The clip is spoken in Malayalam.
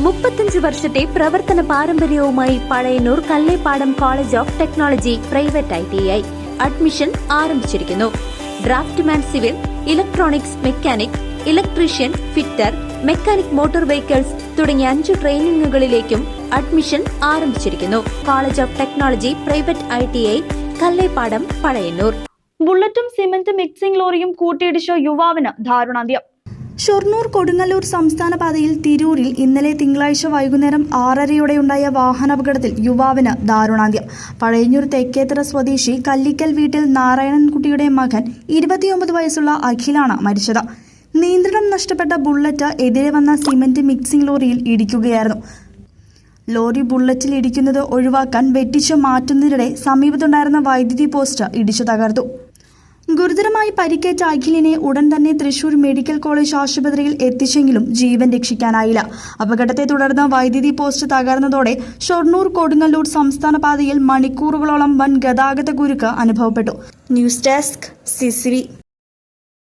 35 വർഷത്തെ പ്രവർത്തന പാരമ്പര്യവുമായി Pazhayannur Kallepadam college of technology private ITI admission ആരംഭിച്ചിരിക്കുന്നു. Draftsman civil, electronics mechanic, electrician, fitter, mechanic motor vehicles തുടങ്ങിയ 5 ട്രെയിനിങ്ങുകളിലേക്കും അഡ്മിഷൻ ആരംഭിച്ചിരിക്കുന്നു. College of technology private ITI Kallepadam, Pazhayannur. ബുള്ളറ്റും സിമന്റ് മിക്സിംഗ് ലോറിയും കൂട്ടിയിടിച്ച യുവാവിന് ദാരുണാന്ത്യം. ഷൊർണൂർ കൊടുങ്ങല്ലൂർ സംസ്ഥാന പാതയിൽ തിരൂരിൽ ഇന്നലെ തിങ്കളാഴ്ച വൈകുന്നേരം 6:30യോടെയുണ്ടായ വാഹനാപകടത്തിൽ യുവാവിന് ദാരുണാന്ത്യം. പഴയന്നൂർ തെക്കേത്തറ സ്വദേശി കല്ലിക്കൽ വീട്ടിൽ നാരായണൻകുട്ടിയുടെ മകൻ 29 വയസ്സുള്ള അഖിലാണ് മരിച്ചത്. നിയന്ത്രണം നഷ്ടപ്പെട്ട ബുള്ളറ്റ് എതിരെ വന്ന സിമന്റ് മിക്സിംഗ് ലോറിയിൽ ഇടിക്കുകയായിരുന്നു. ലോറി ബുള്ളറ്റിൽ ഇടിക്കുന്നത് ഒഴിവാക്കാൻ വെട്ടിച്ചു മാറ്റുന്നതിനിടെ സമീപത്തുണ്ടായിരുന്ന വൈദ്യുതി പോസ്റ്റ് ഇടിച്ചു തകർത്തു. ഗുരുതരമായി പരിക്കേറ്റ അഖിലിനെ ഉടൻ തന്നെ തൃശൂർ മെഡിക്കൽ കോളേജ് ആശുപത്രിയിൽ എത്തിച്ചെങ്കിലും ജീവൻ രക്ഷിക്കാനായില്ല. അപകടത്തെ തുടർന്ന് വൈദ്യുതി പോസ്റ്റ് തകർന്നതോടെ ഷൊർണൂർ കൊടുങ്ങല്ലൂർ സംസ്ഥാന പാതയിൽ മണിക്കൂറുകളോളം വൻ ഗതാഗത കുരുക്ക് അനുഭവപ്പെട്ടു. News desk CCV.